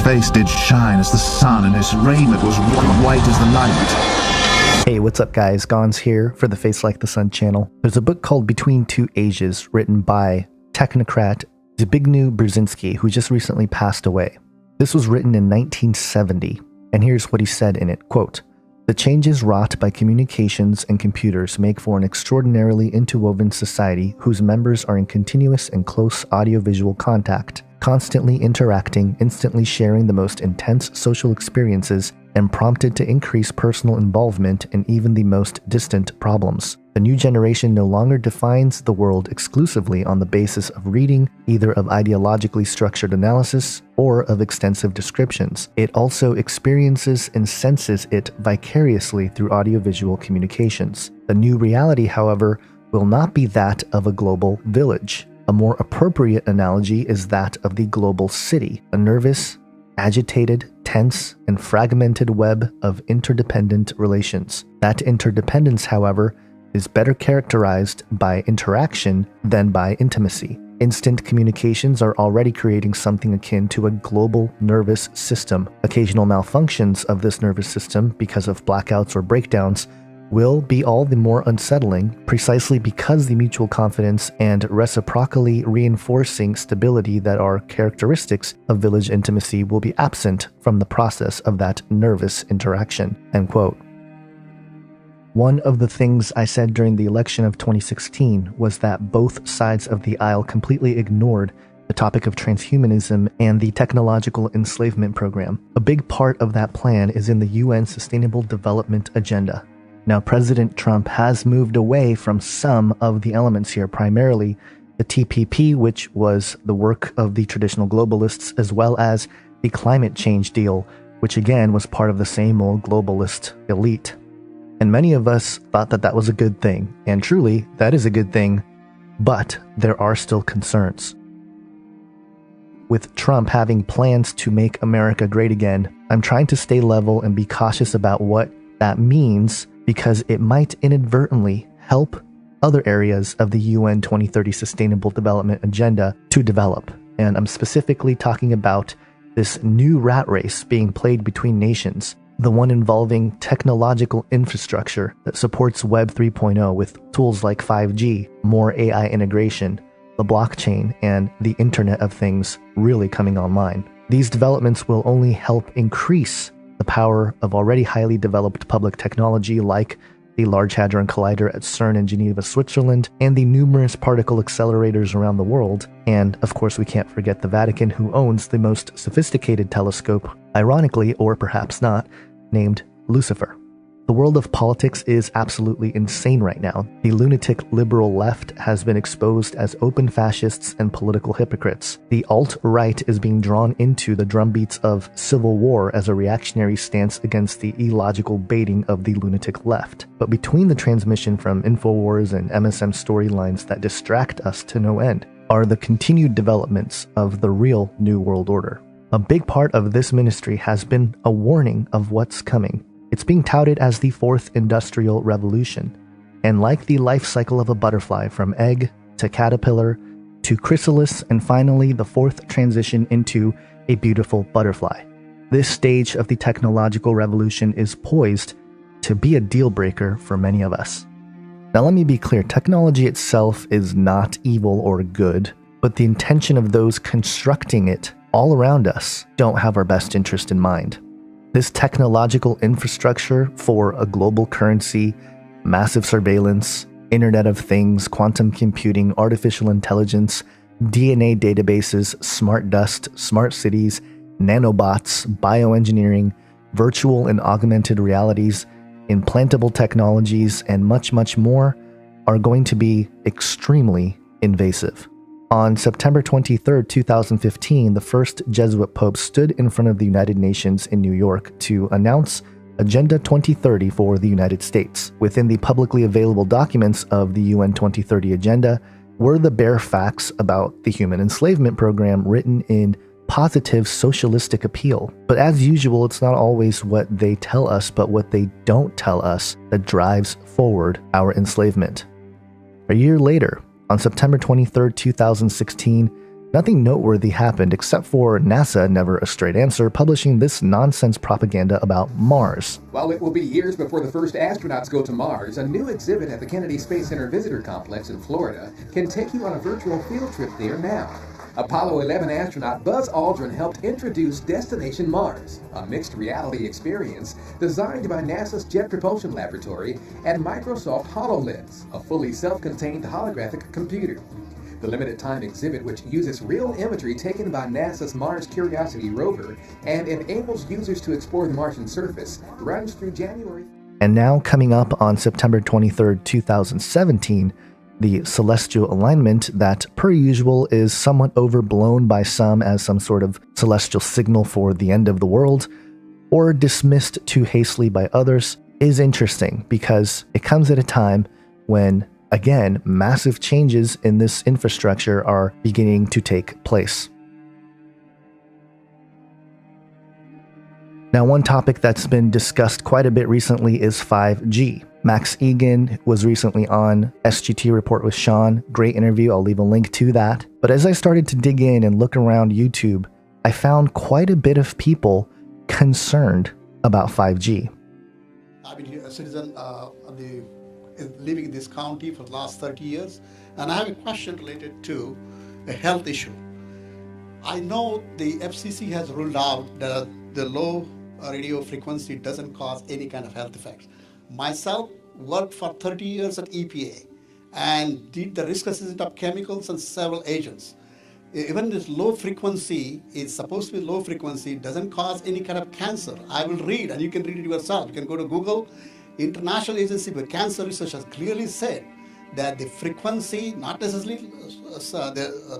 face did shine as the sun, and his raiment was white as the night. Hey, what's up guys? Gons here for the Face Like the Sun channel. There's a book called Between Two Ages written by technocrat Zbigniew Brzezinski, who just recently passed away. This was written in 1970, and here's what he said in it, quote, "The changes wrought by communications and computers make for an extraordinarily interwoven society whose members are in continuous and close audiovisual contact, constantly interacting, instantly sharing the most intense social experiences, and prompted to increase personal involvement in even the most distant problems. The new generation no longer defines the world exclusively on the basis of reading, either of ideologically structured analysis or of extensive descriptions. It also experiences and senses it vicariously through audiovisual communications. The new reality, however, will not be that of a global village. A more appropriate analogy is that of the global city, a nervous, agitated, tense, and fragmented web of interdependent relations. That interdependence, however, is better characterized by interaction than by intimacy. Instant communications are already creating something akin to a global nervous system. Occasional malfunctions of this nervous system, because of blackouts or breakdowns, will be all the more unsettling precisely because the mutual confidence and reciprocally reinforcing stability that are characteristics of village intimacy will be absent from the process of that nervous interaction." End quote. One of the things I said during the election of 2016 was that both sides of the aisle completely ignored the topic of transhumanism and the technological enslavement program. A big part of that plan is in the UN Sustainable Development Agenda. Now, President Trump has moved away from some of the elements here, primarily the TPP, which was the work of the traditional globalists, as well as the climate change deal, which again was part of the same old globalist elite. And many of us thought that that was a good thing, and truly, that is a good thing, but there are still concerns. With Trump having plans to make America great again, I'm trying to stay level and be cautious about what that means, because it might inadvertently help other areas of the UN 2030 Sustainable Development Agenda to develop. And I'm specifically talking about this new rat race being played between nations, the one involving technological infrastructure that supports Web 3.0 with tools like 5G, more AI integration, the blockchain, and the Internet of Things really coming online. These developments will only help increase the power of already highly developed public technology like the Large Hadron Collider at CERN in Geneva, Switzerland, and the numerous particle accelerators around the world. And of course, we can't forget the Vatican, who owns the most sophisticated telescope, ironically, or perhaps not, named Lucifer. The world of politics is absolutely insane right now. The lunatic liberal left has been exposed as open fascists and political hypocrites. The alt-right is being drawn into the drumbeats of civil war as a reactionary stance against the illogical baiting of the lunatic left. But between the transmission from InfoWars and MSM storylines that distract us to no end are the continued developments of the real New World Order. A big part of this ministry has been a warning of what's coming. It's being touted as the fourth industrial revolution, and like the life cycle of a butterfly from egg to caterpillar to chrysalis, and finally the fourth transition into a beautiful butterfly. This stage of the technological revolution is poised to be a deal breaker for many of us. Now let me be clear, technology itself is not evil or good, but the intention of those constructing it all around us don't have our best interest in mind. This technological infrastructure for a global currency, massive surveillance, Internet of Things, quantum computing, artificial intelligence, DNA databases, smart dust, smart cities, nanobots, bioengineering, virtual and augmented realities, implantable technologies, and much, much more are going to be extremely invasive. On September 23, 2015, the first Jesuit Pope stood in front of the United Nations in New York to announce Agenda 2030 for the United States. Within the publicly available documents of the UN 2030 Agenda were the bare facts about the human enslavement program written in positive socialistic appeal. But as usual, it's not always what they tell us, but what they don't tell us that drives forward our enslavement. A year later, on September 23, 2016, Nothing noteworthy happened except for NASA, never a straight answer, publishing this nonsense propaganda about Mars. While it will be years before the first astronauts go to Mars, a new exhibit at the Kennedy Space Center Visitor Complex in Florida can take you on a virtual field trip there now. Apollo 11 astronaut Buzz Aldrin helped introduce Destination Mars, a mixed reality experience designed by NASA's Jet Propulsion Laboratory and Microsoft HoloLens, a fully self-contained holographic computer. The limited-time exhibit, which uses real imagery taken by NASA's Mars Curiosity rover and enables users to explore the Martian surface, runs through January. And now, coming up on September 23rd, 2017, the celestial alignment that, per usual, is somewhat overblown by some as some sort of celestial signal for the end of the world, or dismissed too hastily by others, is interesting because it comes at a time when, again, massive changes in this infrastructure are beginning to take place. Now, one topic that's been discussed quite a bit recently is 5G. Max Egan was recently on SGT Report with Sean. Great interview. I'll leave a link to that. But as I started to dig in and look around YouTube, I found quite a bit of people concerned about 5G. I've been a citizen living in this county for the last 30 years, and I have a question related to a health issue. I know the FCC has ruled out that the low radio frequency doesn't cause any kind of health effects. Myself worked for 30 years at EPA and did the risk assessment of chemicals and several agents. Even this low frequency is supposed to be low frequency, doesn't cause any kind of cancer. I will read, and you can read it yourself. You can go to Google. International Agency for Cancer Research has clearly said that the frequency, not necessarily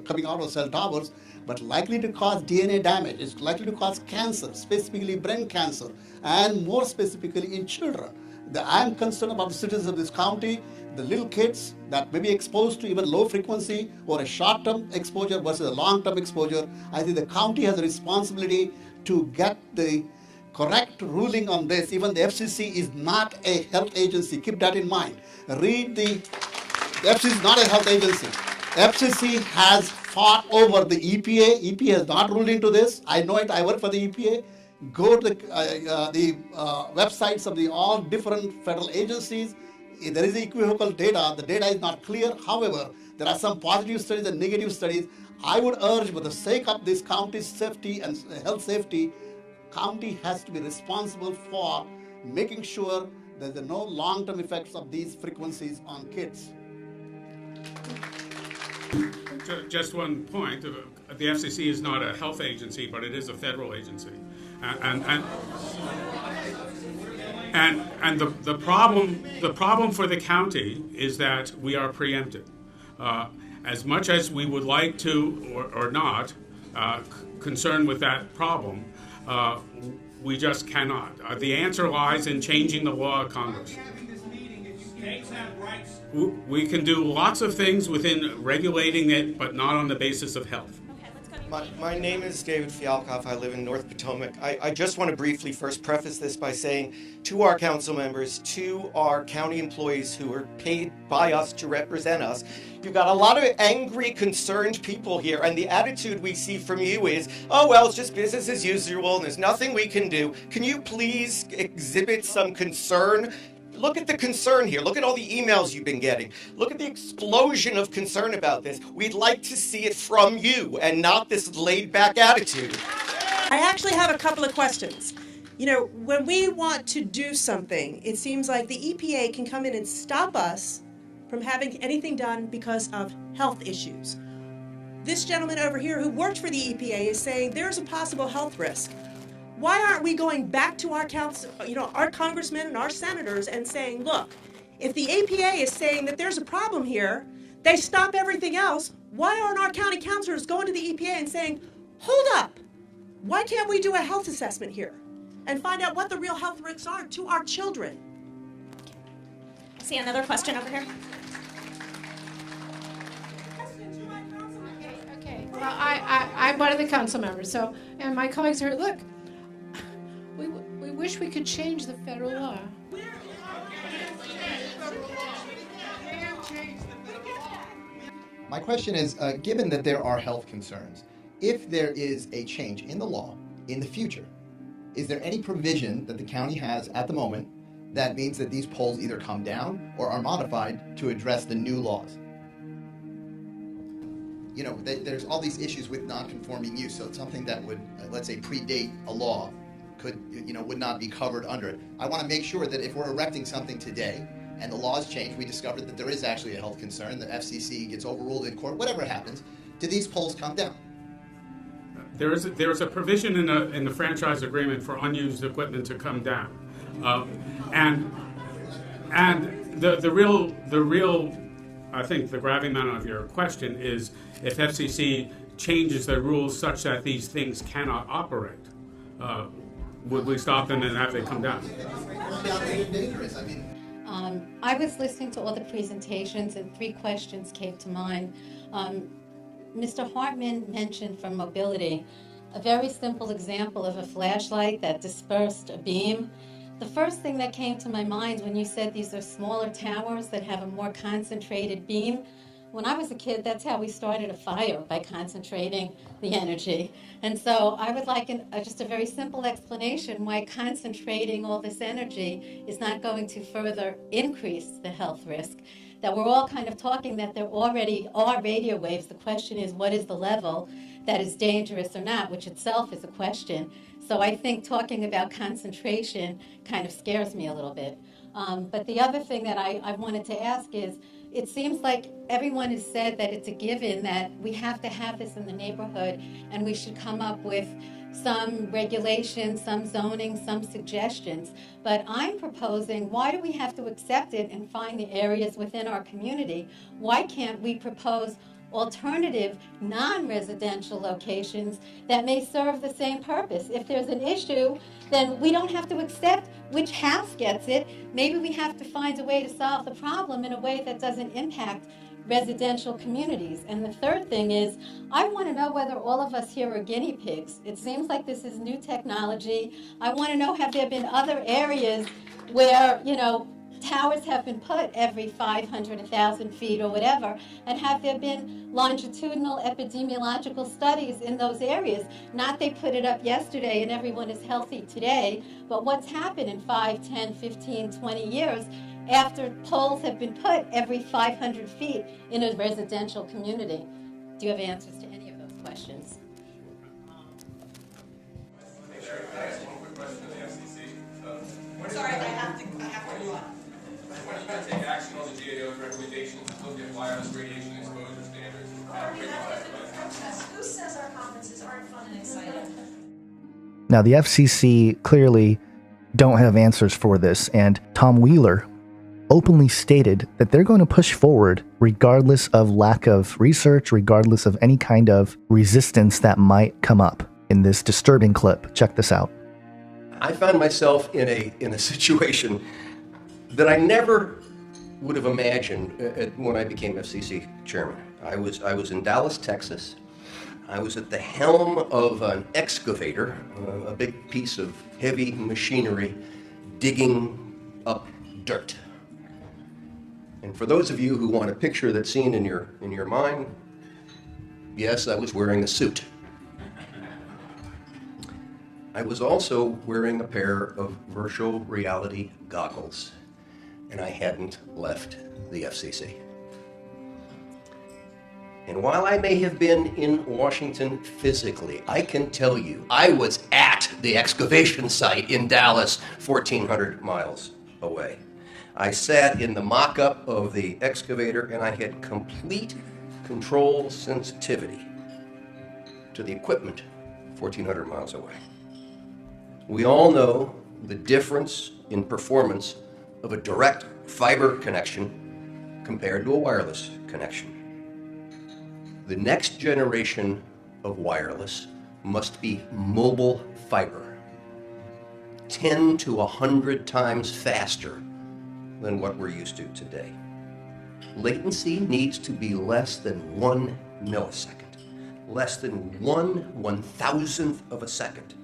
coming out of cell towers, but likely to cause DNA damage. It's likely to cause cancer, specifically brain cancer, and more specifically in children. I'm concerned about the citizens of this county, the little kids that may be exposed to even low frequency or a short-term exposure versus a long-term exposure. I think the county has a responsibility to get the correct ruling on this. Even the FCC is not a health agency. Keep that in mind. Read the FCC is not a health agency. FCC has fought over the EPA. EPA has not ruled into this. I know it. I work for the EPA. Go to the websites of all different federal agencies. There is equivocal data. The data is not clear. However, there are some positive studies and negative studies. I would urge, for the sake of this county's safety and health safety, county has to be responsible for making sure that there are no long-term effects of these frequencies on kids. Just one point, the FCC is not a health agency, but it is a federal agency. And the problem for the county is that we are preempted. As much as we would like to or not concerned with that problem, we just cannot. The answer lies in changing the law of Congress. We can do lots of things within regulating it, but not on the basis of health. My name is David Fialkoff. I live in North Potomac. I just want to briefly first preface this by saying to our council members, to our county employees who are paid by us to represent us, you've got a lot of angry, concerned people here, and the attitude we see from you is, oh, well, it's just business as usual, and there's nothing we can do. Can you please exhibit some concern? Look at the concern here. Look at all the emails you've been getting. Look at the explosion of concern about this. We'd like to see it from you and not this laid-back attitude. I actually have a couple of questions. You know, when we want to do something, it seems like the EPA can come in and stop us from having anything done because of health issues. This gentleman over here who worked for the EPA is saying there's a possible health risk. Why aren't we going back to our council, our congressmen and our senators and saying, look, if the EPA is saying that there's a problem here, they stop everything else. Why aren't our county councilors going to the EPA and saying, hold up, why can't we do a health assessment here and find out what the real health risks are to our children? See another question over here. Okay. Well, I'm one of the council members, and my colleagues are, look, we wish we could change the federal law. My question is, given that there are health concerns, if there is a change in the law in the future, is there any provision that the county has at the moment that means that these poles either come down or are modified to address the new laws? You know, there's all these issues with non-conforming use, so it's something that would, let's say, predate a law would not be covered under it. I want to make sure that if we're erecting something today and the laws change, we discover that there is actually a health concern, the FCC gets overruled in court, whatever happens, do these poles come down? There is a provision in the franchise agreement for unused equipment to come down, and the real I think the gravamen of your question is if FCC changes their rules such that these things cannot operate, would we stop them and have they come down? I was listening to all the presentations and 3 questions came to mind. Mr. Hartman mentioned for mobility, a very simple example of a flashlight that dispersed a beam. The first thing that came to my mind when you said these are smaller towers that have a more concentrated beam, when I was a kid, that's how we started a fire, by concentrating the energy. And so I would like just a very simple explanation why concentrating all this energy is not going to further increase the health risk. That we're all kind of talking that there already are radio waves. The question is, what is the level that is dangerous or not, which itself is a question. So I think talking about concentration kind of scares me a little bit. But the other thing that I wanted to ask is, it seems like everyone has said that it's a given that we have to have this in the neighborhood and we should come up with some regulations, some zoning, some suggestions. But I'm proposing, why do we have to accept it and find the areas within our community? Why can't we propose alternative non-residential locations that may serve the same purpose? If there's an issue, then we don't have to accept which house gets it. Maybe we have to find a way to solve the problem in a way that doesn't impact residential communities. And the third thing is, I want to know whether all of us here are guinea pigs. It seems like this is new technology. I want to know, have there been other areas where, towers have been put every 500, 1,000 feet or whatever, and have there been longitudinal epidemiological studies in those areas? Not they put it up yesterday and everyone is healthy today, but what's happened in 5, 10, 15, 20 years after poles have been put every 500 feet in a residential community? Do you have answers to any of those questions? Sorry, I have to go on. When are you going to take action on the GAO's recommendations to look at wireless radiation exposure standards? Who says our conferences aren't fun and exciting? Now, the FCC clearly don't have answers for this, and Tom Wheeler openly stated that they're going to push forward regardless of lack of research, regardless of any kind of resistance that might come up in this disturbing clip. Check this out. I found myself in a situation that I never would have imagined when I became FCC chairman. I was in Dallas, Texas. I was at the helm of an excavator, a big piece of heavy machinery digging up dirt. And for those of you who want a picture that's seen in your mind, yes, I was wearing a suit. I was also wearing a pair of virtual reality goggles, and I hadn't left the FCC. And while I may have been in Washington physically, I can tell you I was at the excavation site in Dallas, 1,400 miles away. I sat in the mock-up of the excavator, and I had complete control sensitivity to the equipment 1,400 miles away. We all know the difference in performance of a direct fiber connection compared to a wireless connection. The next generation of wireless must be mobile fiber, 10 to 100 times faster than what we're used to today. Latency needs to be less than 1 millisecond, less than 1/1000th of a second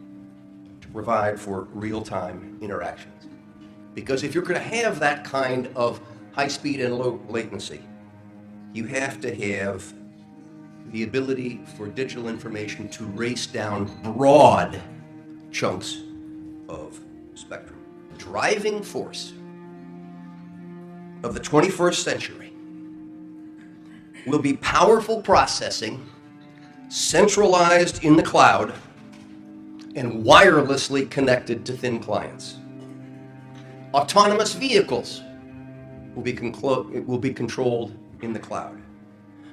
to provide for real-time interactions. Because if you're going to have that kind of high speed and low latency, you have to have the ability for digital information to race down broad chunks of spectrum. The driving force of the 21st century will be powerful processing centralized in the cloud and wirelessly connected to thin clients. Autonomous vehicles will be controlled in the cloud.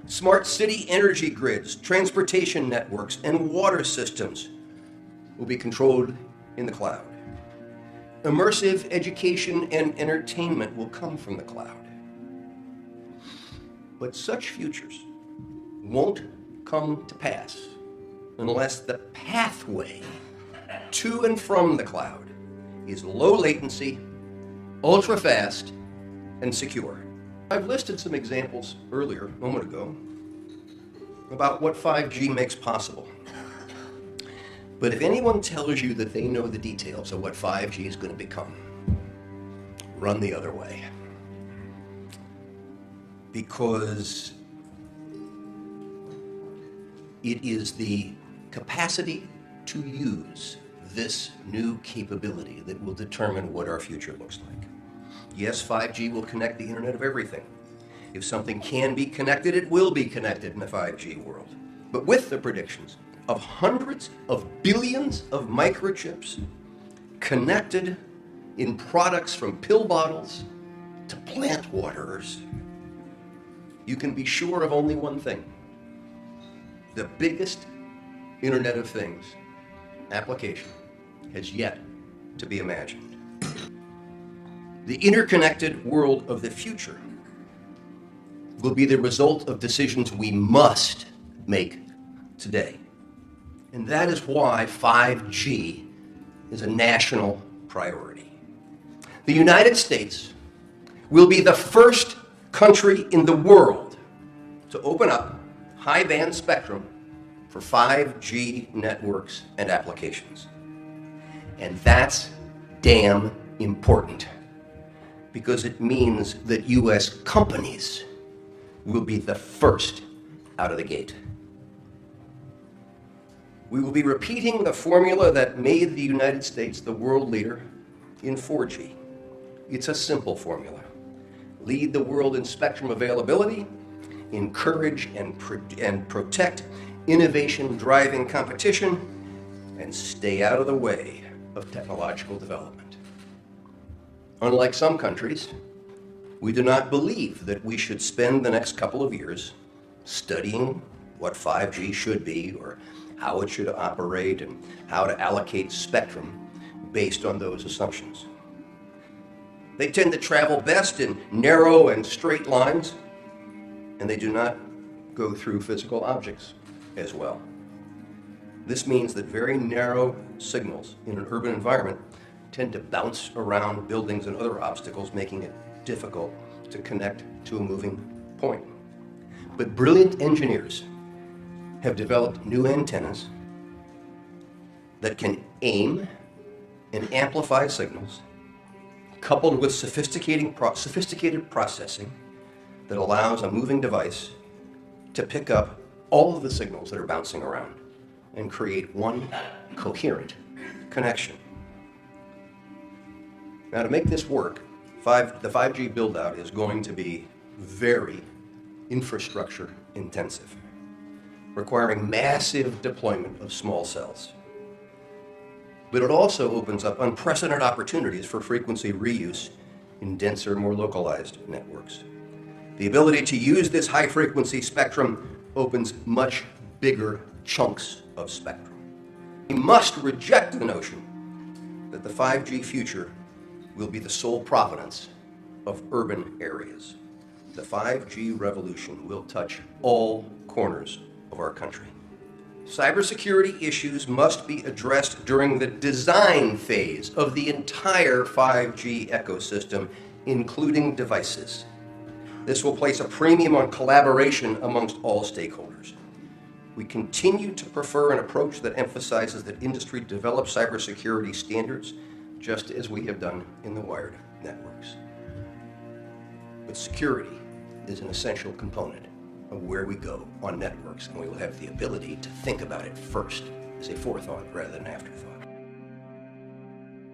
Smart city energy grids, transportation networks, and water systems will be controlled in the cloud. Immersive education and entertainment will come from the cloud. But such futures won't come to pass unless the pathway to and from the cloud is low latency, ultra fast, and secure. I've listed some examples earlier, a moment ago, about what 5G makes possible. But if anyone tells you that they know the details of what 5G is going to become, run the other way. Because it is the capacity to use this new capability that will determine what our future looks like. Yes, 5G will connect the Internet of Everything. If something can be connected, it will be connected in the 5G world. But with the predictions of hundreds of billions of microchips connected in products from pill bottles to plant waterers, you can be sure of only one thing. The biggest Internet of Things application has yet to be imagined. The interconnected world of the future will be the result of decisions we must make today. And that is why 5G is a national priority. The United States will be the first country in the world to open up high-band spectrum for 5G networks and applications. And that's damn important, because it means that U.S. companies will be the first out of the gate. We will be repeating the formula that made the United States the world leader in 4G. It's a simple formula. Lead the world in spectrum availability, encourage and protect innovation driving competition, and stay out of the way of technological development. Unlike some countries, we do not believe that we should spend the next couple of years studying what 5G should be, or how it should operate, and how to allocate spectrum based on those assumptions. They tend to travel best in narrow and straight lines, and they do not go through physical objects as well. This means that very narrow signals in an urban environment tend to bounce around buildings and other obstacles, making it difficult to connect to a moving point. But brilliant engineers have developed new antennas that can aim and amplify signals, coupled with sophisticated processing that allows a moving device to pick up all of the signals that are bouncing around and create one coherent connection. Now, to make this work, the 5G build-out is going to be very infrastructure intensive, requiring massive deployment of small cells. But it also opens up unprecedented opportunities for frequency reuse in denser, more localized networks. The ability to use this high-frequency spectrum opens much bigger chunks of spectrum. We must reject the notion that the 5G future will be the sole provenance of urban areas. The 5G revolution will touch all corners of our country. Cybersecurity issues must be addressed during the design phase of the entire 5G ecosystem, including devices. This will place a premium on collaboration amongst all stakeholders. We continue to prefer an approach that emphasizes that industry develop cybersecurity standards, just as we have done in the wired networks. But security is an essential component of where we go on networks, and we will have the ability to think about it first as a forethought rather than afterthought.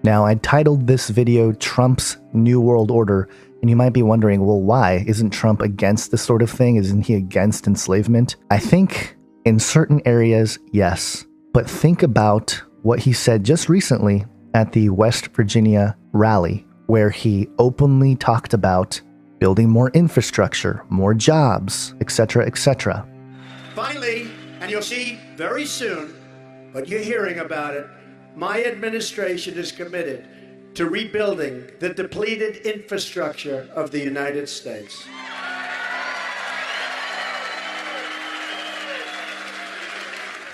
Now, I titled this video Trump's New World Order, and you might be wondering, well, why? Isn't Trump against this sort of thing? Isn't he against enslavement? I think in certain areas, yes. But think about what he said just recently at the West Virginia rally, where he openly talked about building more infrastructure, more jobs, etc., etc. Finally, and you'll see very soon, but you're hearing about it, my administration is committed to rebuilding the depleted infrastructure of the United States.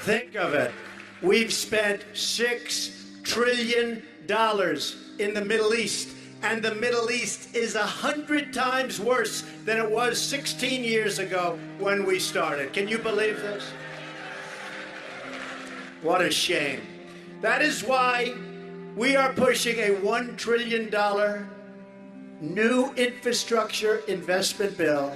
Think of it. We've spent $6 trillion in the Middle East, and the Middle East is 100 times worse than it was 16 years ago when we started. Can you believe this? What a shame. That is why we are pushing a $1 trillion new infrastructure investment bill.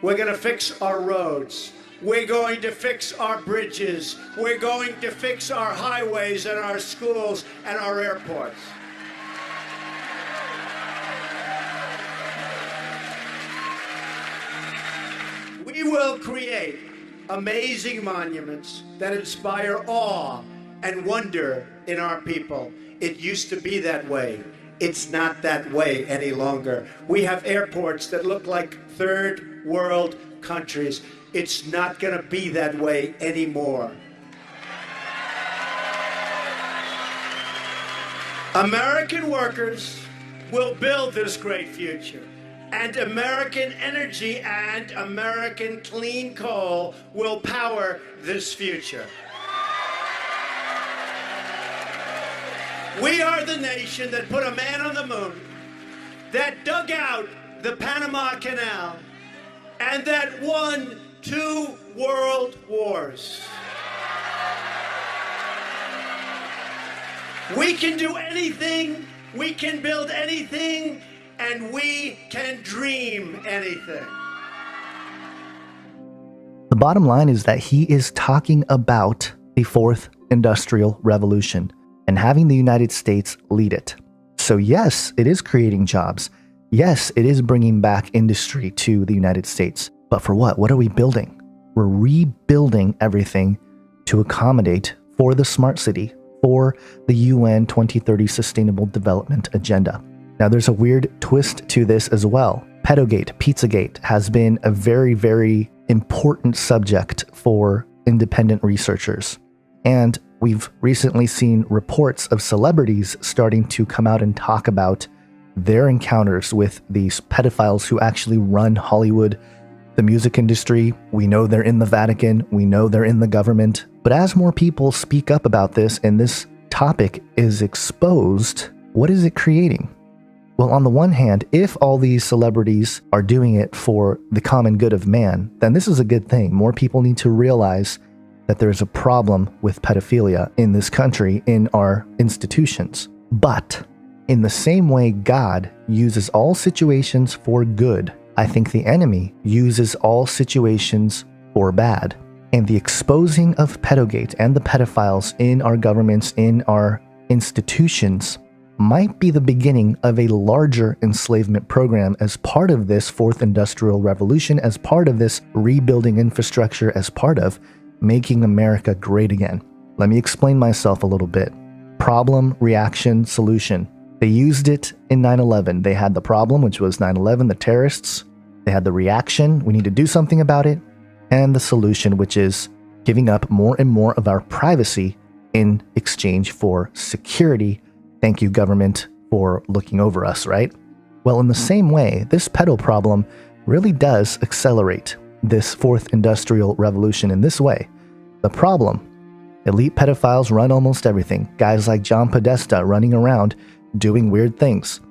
We're going to fix our roads. We're going to fix our bridges. We're going to fix our highways and our schools and our airports. We will create amazing monuments that inspire awe and wonder in our people. It used to be that way. It's not that way any longer. We have airports that look like third world countries. It's not going to be that way anymore. American workers will build this great future, and American energy and American clean coal will power this future. We are the nation that put a man on the moon, that dug out the Panama Canal, and that won 2 world wars. We can do anything, we can build anything, and we can dream anything. The bottom line is that he is talking about the 4th Industrial Revolution and having the United States lead it. So yes, it is creating jobs. Yes, it is bringing back industry to the United States. But for what? What are we building? We're rebuilding everything to accommodate for the smart city, for the UN 2030 Sustainable Development Agenda. Now, there's a weird twist to this as well. Pedogate, Pizzagate has been a very, very important subject for independent researchers. And we've recently seen reports of celebrities starting to come out and talk about their encounters with these pedophiles who actually run Hollywood, the music industry. We know they're in the Vatican. We know they're in the government. But as more people speak up about this and this topic is exposed, what is it creating? Well, on the one hand, if all these celebrities are doing it for the common good of man, then this is a good thing. More people need to realize that there's a problem with pedophilia in this country, in our institutions. But in the same way God uses all situations for good, I think the enemy uses all situations for bad. And the exposing of Pedogate and the pedophiles in our governments, in our institutions, might be the beginning of a larger enslavement program as part of this 4th Industrial Revolution, as part of this rebuilding infrastructure, as part of making America great again. Let me explain myself a little bit. Problem, reaction, solution. They used it in 9/11. They had the problem, which was 9/11, the terrorists. They had the reaction, we need to do something about it. And the solution, which is giving up more and more of our privacy in exchange for security. Thank you, government, for looking over us, right? Well, in the same way, this pedo problem really does accelerate this 4th Industrial Revolution in this way. The problem: elite pedophiles run almost everything. Guys like John Podesta running around doing weird things.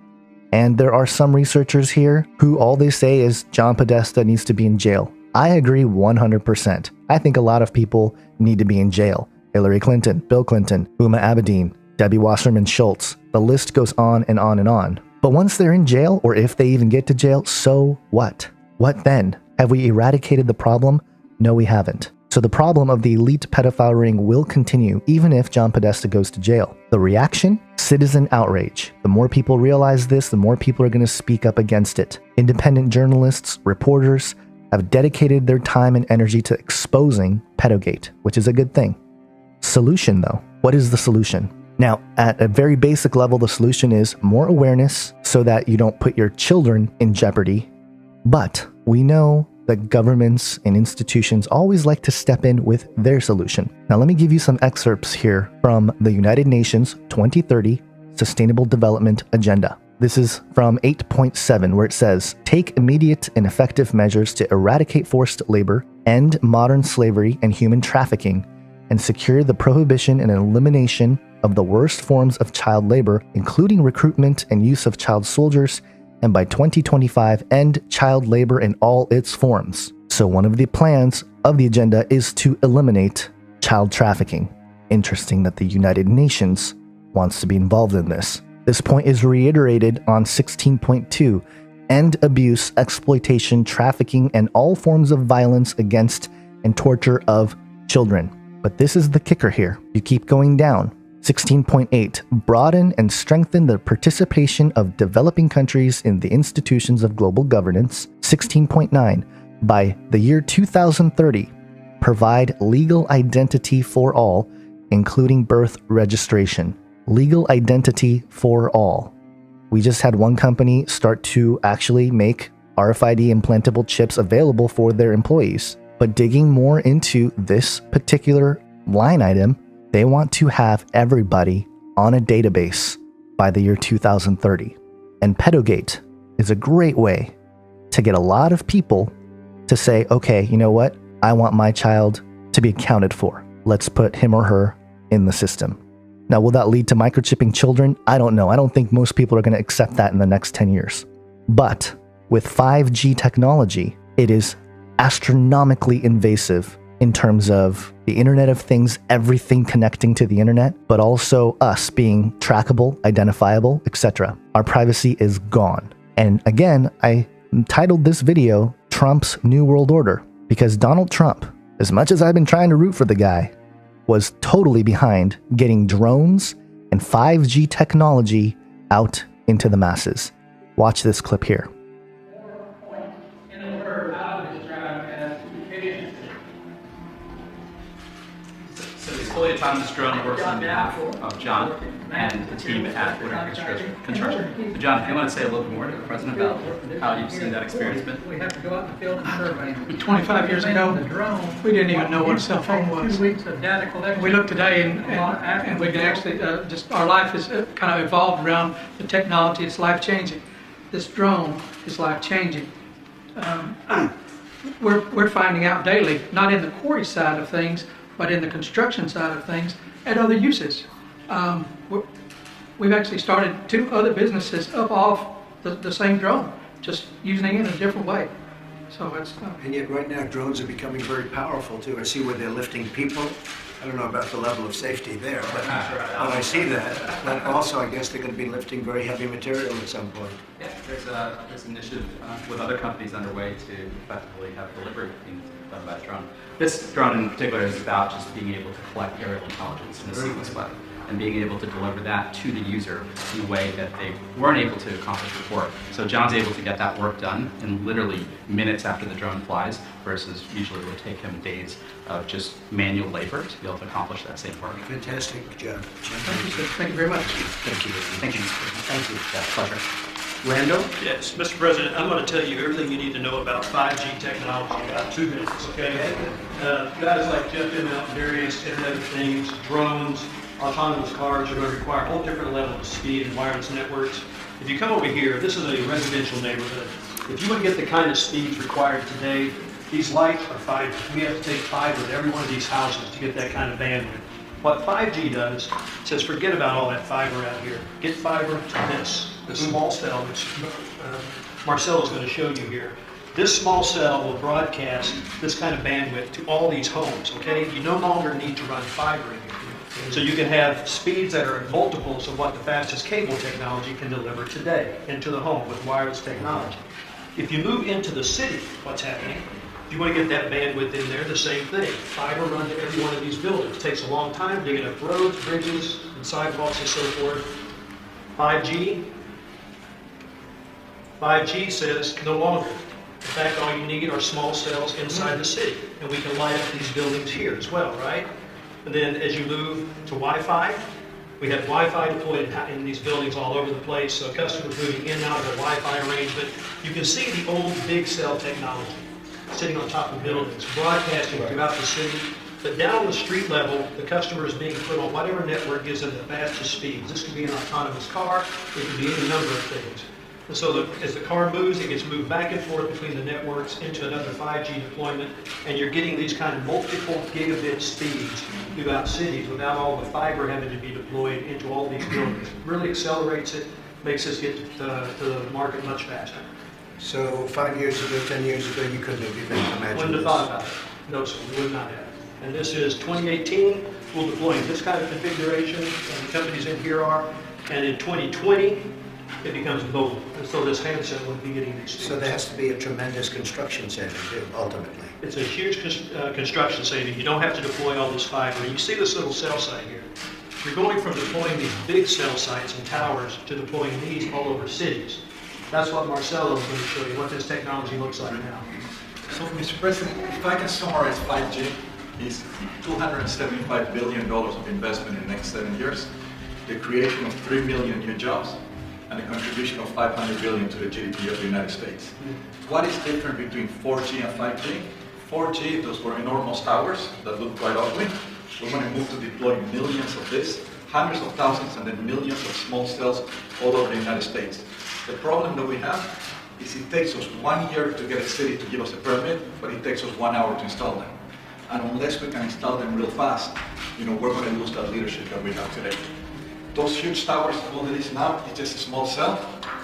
And there are some researchers here who all they say is John Podesta needs to be in jail. I agree 100%. I think a lot of people need to be in jail. Hillary Clinton, Bill Clinton, Huma Abedin, Debbie Wasserman Schultz. The list goes on and on and on. But once they're in jail, or if they even get to jail, so what? What then? Have we eradicated the problem? No, we haven't. So the problem of the elite pedophile ring will continue even if John Podesta goes to jail. The reaction? Citizen outrage. The more people realize this, the more people are going to speak up against it. Independent journalists, reporters have dedicated their time and energy to exposing Pedogate, which is a good thing. Solution though. What is the solution? Now, at a very basic level, the solution is more awareness so that you don't put your children in jeopardy. But we know that governments and institutions always like to step in with their solution. Now, let me give you some excerpts here from the United Nations 2030 Sustainable Development Agenda. This is from 8.7, where it says, take immediate and effective measures to eradicate forced labor, end modern slavery and human trafficking, and secure the prohibition and elimination of the worst forms of child labor, including recruitment and use of child soldiers, and by 2025, end child labor in all its forms. So one of the plans of the agenda is to eliminate child trafficking. Interesting that the United Nations wants to be involved in this. This point is reiterated on 16.2, end abuse, exploitation, trafficking, and all forms of violence against and torture of children. But this is the kicker here. You keep going down. 16.8, broaden and strengthen the participation of developing countries in the institutions of global governance. 16.9, by the year 2030, provide legal identity for all, including birth registration. Legal identity for all. We just had one company start to actually make RFID implantable chips available for their employees. But digging more into this particular line item, they want to have everybody on a database by the year 2030. And Pedogate is a great way to get a lot of people to say, okay, you know what? I want my child to be accounted for. Let's put him or her in the system. Now, will that lead to microchipping children? I don't know. I don't think most people are going to accept that in the next 10 years. But with 5G technology, it is astronomically invasive in terms of the Internet of Things, everything connecting to the internet, but also us being trackable, identifiable, etc. Our privacy is gone. And again, I titled this video Trump's New World Order because Donald Trump, as much as I've been trying to root for the guy, was totally behind getting drones and 5G technology out into the masses. Watch this clip here. So this fully autonomous drone works on behalf of John and the team at Woodard Construction. So John, if you want to say a little bit more to the president about how you've seen that experience been. We have to go out in the field and survey. 25 years ago, we didn't even know what a cell phone was. 2 weeks of data collection. We look today and we can actually, just our life is kind of evolved around the technology. It's life-changing. This drone is life-changing. We're finding out daily, not in the quarry side of things, but in the construction side of things, and other uses. We've actually started 2 other businesses up off the same drone, just using it in a different way. So it's and yet right now drones are becoming very powerful too. I see where they're lifting people. I don't know about the level of safety there, but I see that. But also I guess they're going to be lifting very heavy material at some point. Yeah, there's an initiative with other companies underway to effectively have delivery being done by the drone. This drone in particular is about just being able to collect aerial intelligence in a seamless way and being able to deliver that to the user in a way that they weren't able to accomplish before. So John's able to get that work done in literally minutes after the drone flies, versus usually it would take him days of just manual labor to be able to accomplish that same work. Fantastic job. Thank you, sir. Thank you very much. Thank you. Thank you. Thank you. Yeah, pleasure. Randall? Yes, Mr. President, I'm going to tell you everything you need to know about 5G technology in about 2 minutes, okay? Guys like Jeff Immelt and Darius, Internet of Things, drones, autonomous cars are going to require a whole different level of speed and wireless networks. If you come over here, this is a residential neighborhood. If you want to get the kind of speeds required today, these lights are fiber. We have to take fiber to every one of these houses to get that kind of bandwidth. What 5G does, says forget about all that fiber out here. Get fiber to this, the small cell, which Marcel is going to show you here. This small cell will broadcast this kind of bandwidth to all these homes, okay? You no longer need to run fiber in here. So you can have speeds that are multiples of what the fastest cable technology can deliver today into the home with wireless technology. If you move into the city, what's happening? If you want to get that bandwidth in there, the same thing. Fiber run to every one of these buildings. It takes a long time digging up roads, bridges, and sidewalks and so forth. 5G says no longer. In fact, all you need are small cells inside the city, and we can light up these buildings here as well, right? And then as you move to Wi-Fi, we have Wi-Fi deployed in these buildings all over the place, so customers moving in and out of the Wi-Fi arrangement. You can see the old big cell technology sitting on top of buildings, broadcasting throughout the city. But down on the street level, the customer is being put on whatever network gives them the fastest speeds. This could be an autonomous car, it could be any number of things. And so as the car moves, it gets moved back and forth between the networks into another 5G deployment, and you're getting these kind of multiple gigabit speeds throughout cities without all the fiber having to be deployed into all these buildings. It really accelerates it, makes us get to the market much faster. So 5 years ago, 10 years ago, you couldn't have even imagined Wouldn't have this. thought about it. No, sir, we would not have. And this is 2018, we'll deploy this kind of configuration, and the companies in here are, and in 2020, it becomes mobile. And so this handset would be getting these speeds. So there has to be a tremendous construction saving, too, ultimately. It's a huge construction saving. You don't have to deploy all this fiber. You see this little cell site here. You're going from deploying these big cell sites and towers to deploying these all over cities. That's what Marcelo is going to show you, what this technology looks like now. So, Mr. President, if I can summarize 5G, is $275 billion of investment in the next 7 years, the creation of 3 million new jobs, and a contribution of $500 billion to the GDP of the United States. What is different between 4G and 5G? 4G, those were enormous towers that look quite ugly. We're going to move to deploy millions of this, hundreds of thousands, and then millions of small cells all over the United States. The problem that we have is it takes us 1 year to get a city to give us a permit, but it takes us 1 hour to install them. And unless we can install them real fast, we're going to lose that leadership that we have today. Those huge towers, all it is now, it's just a small cell.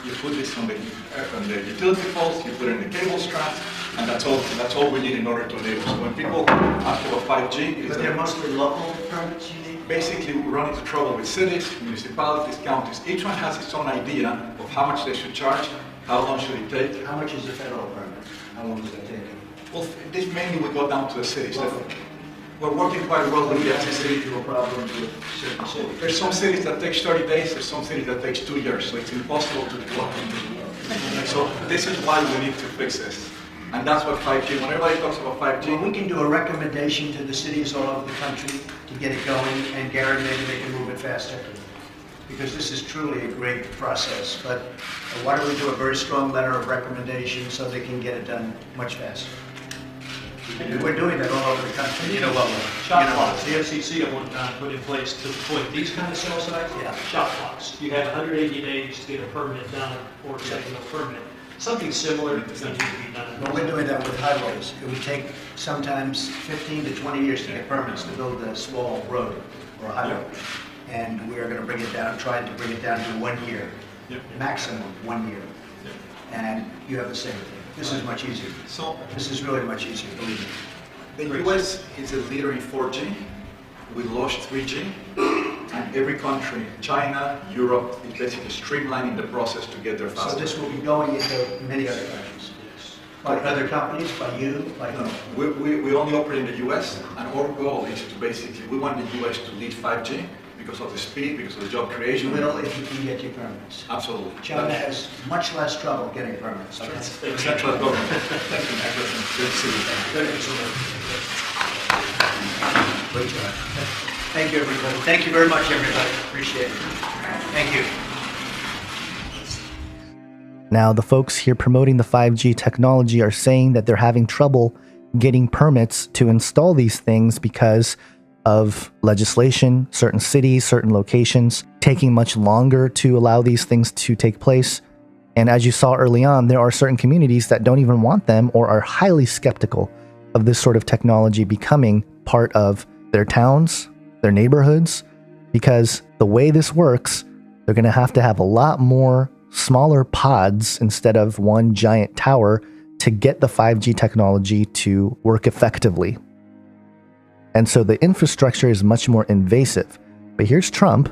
You put this on the utility poles, you put it in the cable strands, and that's all we need in order to enable. So when people ask about 5G, But they're mostly local permits you need? basically we run into trouble with cities, municipalities, counties. Each one has its own idea of how much they should charge, how long should it take. How much is a federal permit? How long does it take? Well, this mainly would go down to the cities. We're working quite well with the FCC. To a problem with certain cities. There's some cities that takes 30 days, there's some cities that takes 2 years, so it's impossible to deploy. So this is why we need to fix this. And that's what 5G, when everybody talks about 5G. Well, we can do a recommendation to the cities all over the country to get it going, and Gary, maybe they can move it faster. Because this is truly a great process. But why don't we do a very strong letter of recommendation so they can get it done much faster? We're doing that all over the country. You know what? Shot clocks. The FCC at one time put in place to deploy these kind of cell sites. Yeah. Shot clocks. You have 180 days to get a permit done or taking a permit. Something similar is going to need to be done. Well, we're doing that with highways. It would take sometimes 15 to 20 years to get permits to build a small road or a highway. And we're going to bring it down, try to bring it down to 1 year, maximum 1 year. And you have the same thing. This is much easier. So this is really much easier, believe me. The US is a leader in 4G. We launched 3G. And every country, China, Europe, is basically streamlining the process to get there faster. So this will be going into many other countries? By other companies, by you, by no, we only operate in the US, and our goal is to basically, we want the US to lead 5G because of the speed, because of the job creation. You will if you can get your permits. Absolutely. China has much less trouble getting permits. Okay? Central government. Thank you, Mr. President. Good to see you. Thank you so much. Great job. Thank you, everybody. Thank you very much, everybody. Appreciate it. Thank you. Now, the folks here promoting the 5G technology are saying that they're having trouble getting permits to install these things because of legislation, certain cities, certain locations, taking much longer to allow these things to take place. And as you saw early on, there are certain communities that don't even want them or are highly skeptical of this sort of technology becoming part of their towns, their neighborhoods, because the way this works, they're going to have a lot more smaller pods instead of one giant tower to get the 5G technology to work effectively. And so the infrastructure is much more invasive. But here's Trump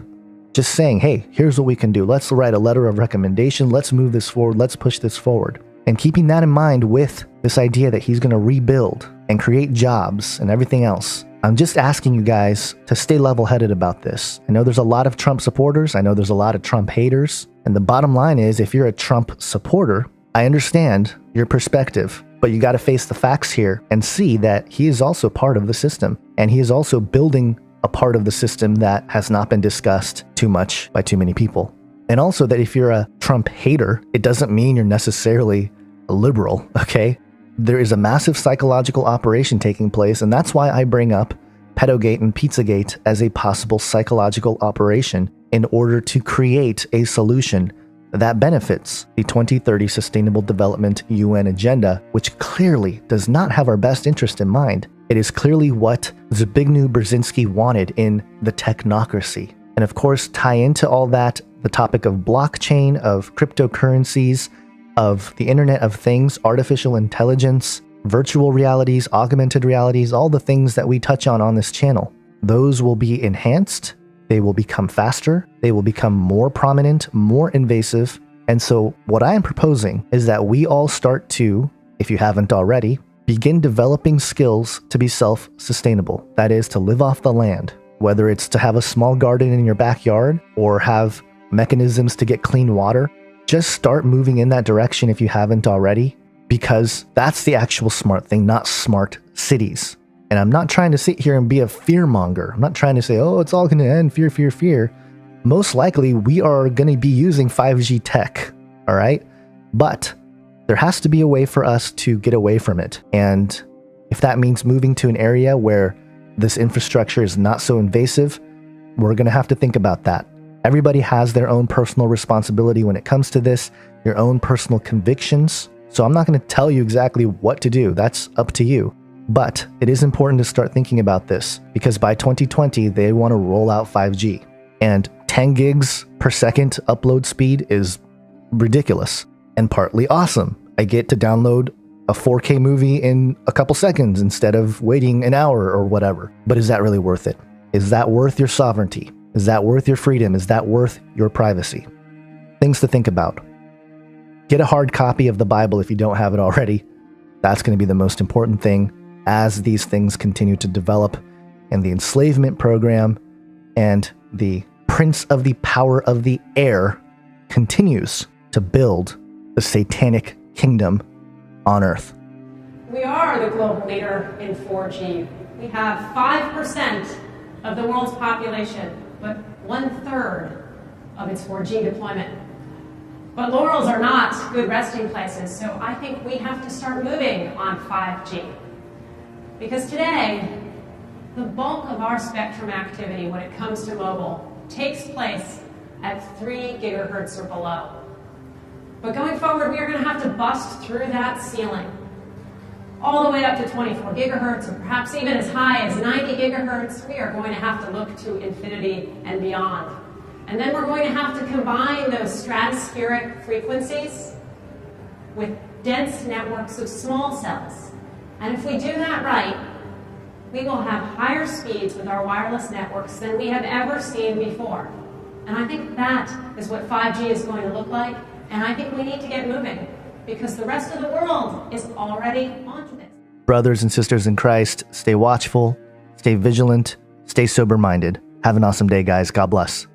just saying, hey, here's what we can do. Let's write a letter of recommendation. Let's move this forward. Let's push this forward. And keeping that in mind with this idea that he's going to rebuild and create jobs and everything else, I'm just asking you guys to stay level-headed about this. I know there's a lot of Trump supporters. I know there's a lot of Trump haters. And the bottom line is, if you're a Trump supporter, I understand your perspective, but you got to face the facts here and see that he is also part of the system. And he is also building a part of the system that has not been discussed too much by too many people. And also that if you're a Trump hater, it doesn't mean you're necessarily a liberal, okay? There is a massive psychological operation taking place, and that's why I bring up Pedogate and Pizzagate as a possible psychological operation in order to create a solution that benefits the 2030 Sustainable Development UN agenda, which clearly does not have our best interest in mind. It is clearly what Zbigniew Brzezinski wanted in the technocracy. And of course, tie into all that the topic of blockchain, of cryptocurrencies, of the Internet of Things, artificial intelligence, virtual realities, augmented realities, all the things that we touch on this channel. Those will be enhanced, they will become faster, they will become more prominent, more invasive. And so what I am proposing is that we all start to, if you haven't already, begin developing skills to be self-sustainable. That is, to live off the land, whether it's to have a small garden in your backyard or have mechanisms to get clean water. Just start moving in that direction if you haven't already, because that's the actual smart thing, not smart cities. And I'm not trying to sit here and be a fearmonger. I'm not trying to say, oh, it's all going to end, fear, fear, fear. Most likely, we are going to be using 5G tech, all right? But there has to be a way for us to get away from it. And if that means moving to an area where this infrastructure is not so invasive, we're going to have to think about that. Everybody has their own personal responsibility when it comes to this, your own personal convictions. So I'm not going to tell you exactly what to do. That's up to you. But it is important to start thinking about this, because by 2020, they want to roll out 5G. And 10 gigs per second upload speed is ridiculous and partly awesome. I get to download a 4K movie in a couple seconds instead of waiting an hour or whatever. But is that really worth it? Is that worth your sovereignty? Is that worth your freedom? Is that worth your privacy? Things to think about. Get a hard copy of the Bible if you don't have it already. That's going to be the most important thing as these things continue to develop, and the enslavement program and the prince of the power of the air continues to build the satanic kingdom on earth. We are the global leader in 4G. We have 5% of the world's population, but 1/3 of its 4G deployment. But laurels are not good resting places, so I think we have to start moving on 5G. Because today, the bulk of our spectrum activity when it comes to mobile takes place at 3 gigahertz or below. But going forward, we are going to have to bust through that ceiling all the way up to 24 gigahertz, or perhaps even as high as 90 gigahertz. We are going to have to look to infinity and beyond. And then we're going to have to combine those stratospheric frequencies with dense networks of small cells. And if we do that right, we will have higher speeds with our wireless networks than we have ever seen before. And I think that is what 5G is going to look like. And I think we need to get moving, because the rest of the world is already onto this. Brothers and sisters in Christ, stay watchful, stay vigilant, stay sober-minded. Have an awesome day, guys. God bless.